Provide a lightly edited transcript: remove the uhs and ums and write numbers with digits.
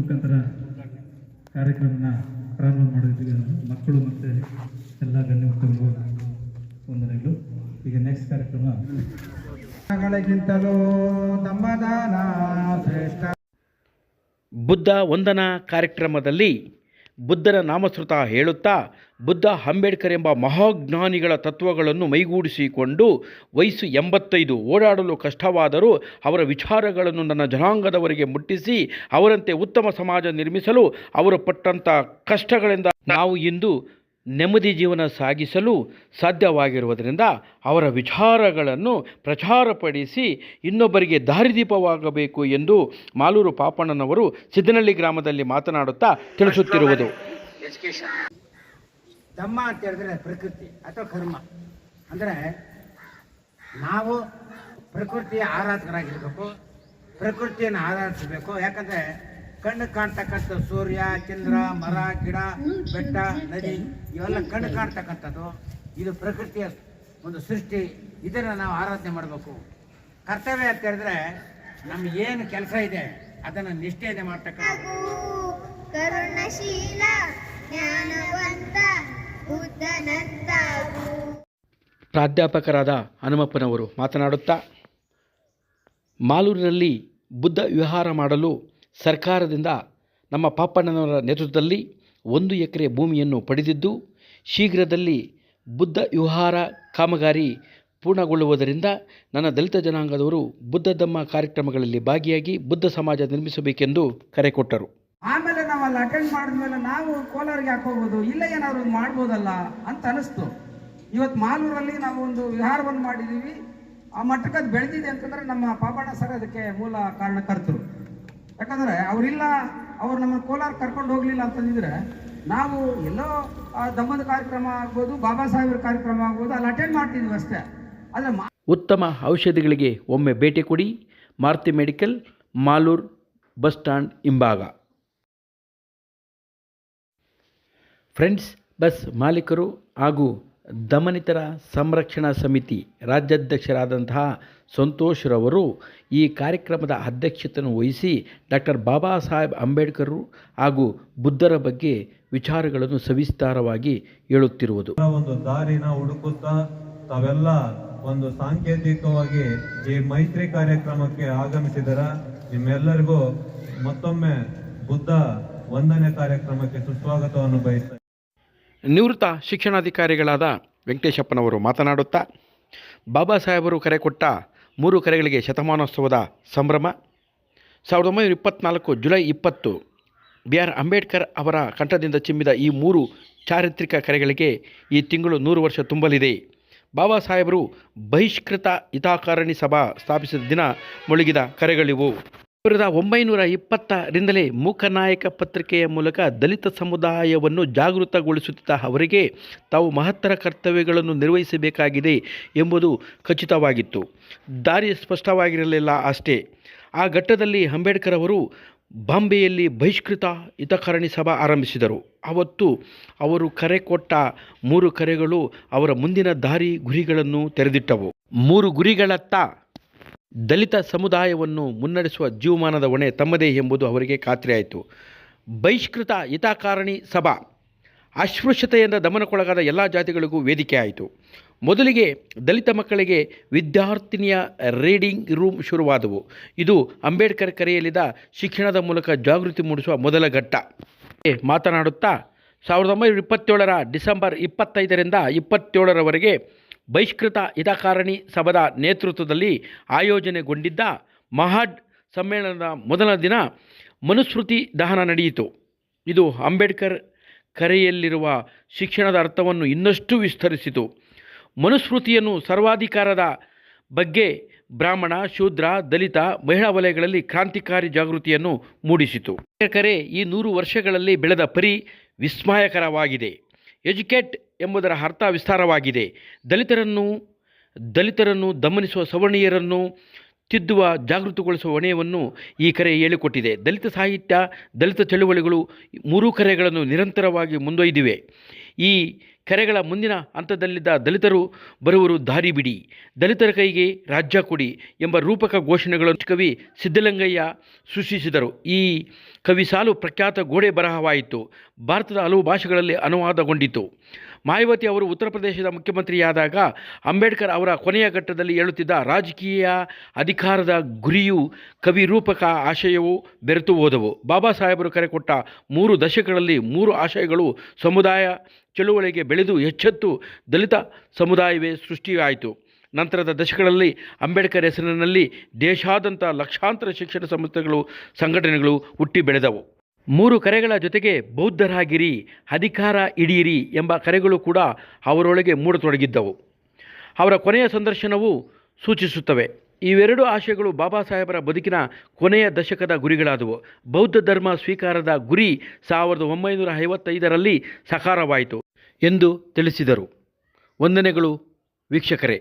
ಮುಖಾಂತರ ಕಾರ್ಯಕ್ರಮನ ಪ್ರಾರಂಭ ಮಾಡಿದ್ದೀವಿ. ಮಕ್ಕಳು ಮತ್ತು ಎಲ್ಲ ಗಣ್ಯಮಕ್ಕಳಿಗೂ ವಂದನೆಗಳು. ಈಗ ನೆಕ್ಸ್ಟ್ ಕಾರ್ಯಕ್ರಮ ತಮ್ಮದಾನ ಶ್ರೇಷ್ಠ ಬುದ್ಧ ವಂದನಾ ಕಾರ್ಯಕ್ರಮದಲ್ಲಿ ಬುದ್ಧನ ನಾಮಶ್ರುತ ಹೇಳುತ್ತಾ ಬುದ್ಧ ಅಂಬೇಡ್ಕರ್ ಎಂಬ ಮಹಾಜ್ಞಾನಿಗಳ ತತ್ವಗಳನ್ನು ಮೈಗೂಡಿಸಿಕೊಂಡು ವಯಸ್ಸು 85 ಓಡಾಡಲು ಕಷ್ಟವಾದರೂ ಅವರ ವಿಚಾರಗಳನ್ನು ನನ್ನ ಜನಾಂಗದವರಿಗೆ ಮುಟ್ಟಿಸಿ ಅವರಂತೆ ಉತ್ತಮ ಸಮಾಜ ನಿರ್ಮಿಸಲು ಅವರು ಪಟ್ಟಂಥ ಕಷ್ಟಗಳಿಂದ ನಾವು ಇಂದು ನೆಮ್ಮದಿ ಜೀವನ ಸಾಗಿಸಲು ಸಾಧ್ಯವಾಗಿರುವುದರಿಂದ ಅವರ ವಿಚಾರಗಳನ್ನು ಪ್ರಚಾರಪಡಿಸಿ ಇನ್ನೊಬ್ಬರಿಗೆ ದಾರಿದೀಪವಾಗಬೇಕು ಎಂದು ಮಾಲೂರು ಪಾಪಣ್ಣನವರು ಸಿದ್ದನಹಳ್ಳಿ ಗ್ರಾಮದಲ್ಲಿ ಮಾತನಾಡುತ್ತಾ ತಿಳಿಸುತ್ತಿರುವುದು. ಧಮ್ಮ ಅಂತ ಹೇಳಿದ್ರೆ ಪ್ರಕೃತಿ ಅಥವಾ ಕರ್ಮ ಅಂದರೆ ನಾವು ಪ್ರಕೃತಿಯ ಆರಾಧಕರಾಗಿರ್ಬೇಕು, ಪ್ರಕೃತಿಯನ್ನು ಆರಾಧಿಸಬೇಕು. ಯಾಕಂದರೆ ಕಣ್ಣು ಕಾಣ್ತಕ್ಕಂಥ ಸೂರ್ಯ, ಚಂದ್ರ, ಮರ, ಗಿಡ, ಬೆಟ್ಟ, ನದಿ ಇವೆಲ್ಲ ಕಣ್ಣು ಕಾಣ್ತಕ್ಕಂಥದ್ದು. ಇದು ಪ್ರಕೃತಿಯ ಒಂದು ಸೃಷ್ಟಿ. ಇದನ್ನು ನಾವು ಆರಾಧನೆ ಮಾಡಬೇಕು. ಕರ್ತವ್ಯ ಅಂತ ಹೇಳಿದ್ರೆ ನಮಗೇನು ಕೆಲಸ ಇದೆ ಅದನ್ನು ನಿಷ್ಠೆಯಿಂದ ಮಾಡ್ತಕ್ಕಂಥದ್ದು. ಕರುಣಶೀಲ ಜ್ಞಾನವಂತ ಬುದ್ಧನಂತಾಗು. ಪ್ರಾಧ್ಯಾಪಕರಾದ ಹನುಮಪ್ಪನವರು ಮಾತನಾಡುತ್ತಾ ಮಾಲೂರಿನಲ್ಲಿ ಬುದ್ಧ ವಿಹಾರ ಮಾಡಲು ಸರ್ಕಾರದಿಂದ ನಮ್ಮ ಪಾಪಣ್ಣನವರ ನೇತೃತ್ವದಲ್ಲಿ 1 ಎಕರೆ ಭೂಮಿಯನ್ನು ಪಡೆದಿದ್ದು ಶೀಘ್ರದಲ್ಲಿ ಬುದ್ಧ ವಿಹಾರ ಕಾಮಗಾರಿ ಪೂರ್ಣಗೊಳ್ಳುವುದರಿಂದ ನನ್ನ ದಲಿತ ಜನಾಂಗದವರು ಬುದ್ಧ ಧಮ್ಮ ಕಾರ್ಯಕ್ರಮಗಳಲ್ಲಿ ಭಾಗಿಯಾಗಿ ಬುದ್ಧ ಸಮಾಜ ನಿರ್ಮಿಸಬೇಕೆಂದು ಕರೆ ಕೊಟ್ಟರು. ಆಮೇಲೆ ನಾವು ಅಲ್ಲಿ ಅಟೆಂಡ್ ಮಾಡಿದ್ಮೇಲೆ ನಾವು ಕೋಲಾರಿಗೆ ಯಾಕೆ ಹೋಗ್ಬೋದು, ಇಲ್ಲ ಏನಾದ್ರು ಮಾಡ್ಬೋದಲ್ಲ ಅಂತ ಅನಿಸ್ತು. ಇವತ್ತು ಮಾಲೂರಲ್ಲಿ ನಾವು ಒಂದು ವಿಹಾರವನ್ನು ಮಾಡಿದ್ದೀವಿ. ಆ ಮಟ್ಟಕ್ಕೆ ಅದು ಬೆಳೆದಿದೆ ಅಂತಂದರೆ ನಮ್ಮ ಪಾಪಣ್ಣ ಸರ್ ಅದಕ್ಕೆ ಮೂಲ ಕಾರಣಕರ್ತರು. ಯಾಕಂದರೆ ಅವರಿಲ್ಲ, ಅವ್ರು ನಮ್ಮನ್ನು ಕೋಲಾರ ಕರ್ಕೊಂಡು ಹೋಗಲಿಲ್ಲ ಅಂತಂದಿದ್ರೆ ನಾವು ಎಲ್ಲೋ ದಮ್ಮದ ಕಾರ್ಯಕ್ರಮ ಆಗ್ಬೋದು, ಬಾಬಾ ಸಾಹೇಬ್ರ ಕಾರ್ಯಕ್ರಮ ಆಗ್ಬೋದು, ಅಲ್ಲಿ ಅಟೆಂಡ್ ಮಾಡ್ತಿದ್ವಿ ಅಷ್ಟೇ. ಆದರೆ ಉತ್ತಮ ಔಷಧಿಗಳಿಗೆ ಒಮ್ಮೆ ಭೇಟಿ ಕೊಡಿ. Maruti medical, Malur bus stand ಹಿಂಭಾಗ. ಫ್ರೆಂಡ್ಸ್, ಬಸ್ ಮಾಲೀಕರು ಹಾಗೂ ದಮನಿತರ ಸಂರಕ್ಷಣಾ ಸಮಿತಿ ರಾಜ್ಯಾಧ್ಯಕ್ಷರಾದಂತಹ ಸಂತೋಷ್ರವರು ಈ ಕಾರ್ಯಕ್ರಮದ ಅಧ್ಯಕ್ಷತೆಯನ್ನು ವಹಿಸಿ ಡಾಕ್ಟರ್ ಬಾಬಾ ಸಾಹೇಬ್ ಅಂಬೇಡ್ಕರ್ ಹಾಗೂ ಬುದ್ಧರ ಬಗ್ಗೆ ವಿಚಾರಗಳನ್ನು ಸವಿಸ್ತಾರವಾಗಿ ಹೇಳುತ್ತಿರುವುದು. ಒಂದು ದಾರಿನ ಹುಡುಕುತ್ತಾ ತಾವೆಲ್ಲ ಒಂದು ಸಾಂಕೇತಿಕವಾಗಿ ಈ ಮೈತ್ರಿ ಕಾರ್ಯಕ್ರಮಕ್ಕೆ ಆಗಮಿಸಿದರ ನಿಮ್ಮೆಲ್ಲರಿಗೂ ಮತ್ತೊಮ್ಮೆ ಬುದ್ಧ ವಂದನೆ ಕಾರ್ಯಕ್ರಮಕ್ಕೆ ಸುಸ್ವಾಗತವನ್ನು ಬಯಸ್ತಾರೆ. ನಿವೃತ್ತ ಶಿಕ್ಷಣಾಧಿಕಾರಿಗಳಾದ ವೆಂಕಟೇಶಪ್ಪನವರು ಮಾತನಾಡುತ್ತಾ ಬಾಬಾ ಸಾಹೇಬರು ಕರೆ ಕೊಟ್ಟ 3 ಕರೆಗಳಿಗೆ ಶತಮಾನೋತ್ಸವದ ಸಂಭ್ರಮ. 1924 ಜುಲೈ 20 BR ಅಂಬೇಡ್ಕರ್ ಅವರ ಕಂಠದಿಂದ ಚಿಮ್ಮಿದ ಈ 3 ಚಾರಿತ್ರಿಕ ಕರೆಗಳಿಗೆ ಈ ತಿಂಗಳು 100 ವರ್ಷ ತುಂಬಲಿದೆ. ಬಾಬಾ ಸಾಹೇಬರು ಬಹಿಷ್ಕೃತ ಹಿತಕಾರಣಿ ಸಭಾ ಸ್ಥಾಪಿಸಿದ ದಿನ ಮೊಳಗಿದ ಕರೆಗಳಿವು. 1920ರಿಂದಲೇ ಮೂಕನಾಯಕ ಪತ್ರಿಕೆಯ ಮೂಲಕ ದಲಿತ ಸಮುದಾಯವನ್ನು ಜಾಗೃತಗೊಳಿಸುತ್ತಿದ್ದ ಅವರಿಗೆ ತಾವು ಮಹತ್ತರ ಕರ್ತವ್ಯಗಳನ್ನು ನಿರ್ವಹಿಸಬೇಕಾಗಿದೆ ಎಂಬುದು ಖಚಿತವಾಗಿತ್ತು. ದಾರಿ ಸ್ಪಷ್ಟವಾಗಿರಲಿಲ್ಲ ಅಷ್ಟೇ. ಆ ಘಟ್ಟದಲ್ಲಿ ಅಂಬೇಡ್ಕರ್ ಅವರು ಬಾಂಬೆಯಲ್ಲಿ ಬಹಿಷ್ಕೃತ ಹಿತಕಾರಣಿ ಸಭಾ ಆರಂಭಿಸಿದರು. ಅವತ್ತು ಅವರು ಕರೆ ಕೊಟ್ಟ 3 ಕರೆಗಳು ಅವರ ಮುಂದಿನ ದಾರಿ ಗುರಿಗಳನ್ನು ತೆರೆದಿಟ್ಟವು. 3 ಗುರಿಗಳತ್ತ ದಲಿತ ಸಮುದಾಯವನ್ನು ಮುನ್ನಡೆಸುವ ಜೀವಮಾನದ ಹೊಣೆ ತಮ್ಮದೇ ಎಂಬುದು ಅವರಿಗೆ ಖಾತ್ರಿಯಾಯಿತು. ಬಹಿಷ್ಕೃತ ಹಿತಕಾರಣಿ ಸಭಾ ಅಸ್ಪೃಶ್ಯತೆಯಿಂದ ದಮನಕ್ಕೊಳಗಾದ ಎಲ್ಲ ಜಾತಿಗಳಿಗೂ ವೇದಿಕೆ ಆಯಿತು. ಮೊದಲಿಗೆ ದಲಿತ ಮಕ್ಕಳಿಗೆ ವಿದ್ಯಾರ್ಥಿನಿಯ ರೀಡಿಂಗ್ ರೂಮ್ ಶುರುವಾದವು. ಇದು ಅಂಬೇಡ್ಕರ್ ಕರೆಯಲಿದ್ದ ಶಿಕ್ಷಣದ ಮೂಲಕ ಜಾಗೃತಿ ಮೂಡಿಸುವ ಮೊದಲ ಘಟ್ಟ. ಮಾತನಾಡುತ್ತಾ 1927 ಡಿಸೆಂಬರ್ 25ರಿಂದ 27ರವರೆಗೆ ಬಹಿಷ್ಕೃತ ಹಿತಕಾರಣಿ ಸಭಾದ ನೇತೃತ್ವದಲ್ಲಿ ಆಯೋಜನೆಗೊಂಡಿದ್ದ ಮಹಾಡ್ ಸಮ್ಮೇಳನದ ಮೊದಲ ದಿನ ಮನುಸ್ಮೃತಿ ದಹನ ನಡೆಯಿತು. ಇದು ಅಂಬೇಡ್ಕರ್ ಕರೆಯಲ್ಲಿರುವ ಶಿಕ್ಷಣದ ಅರ್ಥವನ್ನು ಇನ್ನಷ್ಟು ವಿಸ್ತರಿಸಿತು. ಮನುಸ್ಮೃತಿಯನ್ನು ಸರ್ವಾಧಿಕಾರದ ಬಗ್ಗೆ ಬ್ರಾಹ್ಮಣ, ಶೂದ್ರ, ದಲಿತ, ಮಹಿಳಾ ವಲಯಗಳಲ್ಲಿ ಕ್ರಾಂತಿಕಾರಿ ಜಾಗೃತಿಯನ್ನು ಮೂಡಿಸಿತು. ಕರೆ ಈ 100 ವರ್ಷಗಳಲ್ಲಿ ಬೆಳೆದ ಪರಿ ವಿಸ್ಮಯಕರವಾಗಿದೆ. ಎಜುಕೇಟ್ ಎಂಬುದರ ಅರ್ಥ ವಿಸ್ತಾರವಾಗಿದೆ. ದಲಿತರನ್ನು ದಮನಿಸುವ ಸವರ್ಣೀಯರನ್ನು ತಿದ್ದುವ ಜಾಗೃತಗೊಳಿಸುವ ಹೊಣೆಯನ್ನು ಈ ಕರೆ ಹೇಳಿಕೊಟ್ಟಿದೆ. ದಲಿತ ಸಾಹಿತ್ಯ, ದಲಿತ ಚಳುವಳಿಗಳು 3 ಕರೆಗಳನ್ನು ನಿರಂತರವಾಗಿ ಮುಂದೊಯ್ದಿವೆ. ಈ ಕರೆಗಳ ಮುಂದಿನ ಹಂತದಲ್ಲಿದ್ದ ದಲಿತರು ಬರುವರು ದಾರಿ ಬಿಡಿ, ದಲಿತರ ಕೈಗೆ ರಾಜ್ಯ ಕೊಡಿ ಎಂಬ ರೂಪಕ ಘೋಷಣೆಗಳನ್ನು ಕವಿ ಸಿದ್ದಲಿಂಗಯ್ಯ ಸೃಷ್ಟಿಸಿದರು. ಈ ಕವಿ ಸಾಲು ಪ್ರಖ್ಯಾತ ಗೋಡೆ ಬರಹವಾಯಿತು. ಭಾರತದ ಹಲವು ಭಾಷೆಗಳಲ್ಲಿ ಅನುವಾದಗೊಂಡಿತು. ಮಾಯಾವತಿ ಅವರು ಉತ್ತರ ಪ್ರದೇಶದ ಮುಖ್ಯಮಂತ್ರಿಯಾದಾಗ ಅಂಬೇಡ್ಕರ್ ಅವರ ಕೊನೆಯ ಘಟ್ಟದಲ್ಲಿ ಹೇಳುತ್ತಿದ್ದ ರಾಜಕೀಯ ಅಧಿಕಾರದ ಗುರಿಯೂ ಕವಿ ರೂಪಕ ಆಶಯವೂ ಬೆರೆತು ಹೋದವು. ಬಾಬಾ ಸಾಹೇಬರು ಕರೆ ಕೊಟ್ಟ 3 ದಶಕಗಳಲ್ಲಿ 3 ಆಶಯಗಳು ಸಮುದಾಯ ಚಳುವಳಿಗೆ ಬೆಳೆದು ಎಚ್ಚೆತ್ತು ದಲಿತ ಸಮುದಾಯವೇ ಸೃಷ್ಟಿಯಾಯಿತು. ನಂತರದ ದಶಕಗಳಲ್ಲಿ ಅಂಬೇಡ್ಕರ್ ಹೆಸರಿನಲ್ಲಿ ದೇಶಾದ್ಯಂತ ಲಕ್ಷಾಂತರ ಶಿಕ್ಷಣ ಸಂಸ್ಥೆಗಳು, ಸಂಘಟನೆಗಳು ಹುಟ್ಟಿ ಬೆಳೆದವು. 3 ಕರೆಗಳ ಜೊತೆಗೆ ಬೌದ್ಧರಾಗಿರಿ, ಅಧಿಕಾರ ಹಿಡಿಯಿರಿ ಎಂಬ ಕರೆಗಳು ಕೂಡ ಅವರೊಳಗೆ ಮೂಡತೊಡಗಿದ್ದವು. ಅವರ ಕೊನೆಯ ಸಂದರ್ಶನವು ಸೂಚಿಸುತ್ತವೆ. ಇವೆರಡು ಆಶಯಗಳು ಬಾಬಾ ಸಾಹೇಬರ ಬದುಕಿನ ಕೊನೆಯ ದಶಕದ ಗುರಿಗಳಾದವು. ಬೌದ್ಧ ಧರ್ಮ ಸ್ವೀಕಾರದ ಗುರಿ 1955ರಲ್ಲಿ ಸಾಕಾರವಾಯಿತು ಎಂದು ತಿಳಿಸಿದರು. ವಂದನೆಗಳು ವೀಕ್ಷಕರೇ.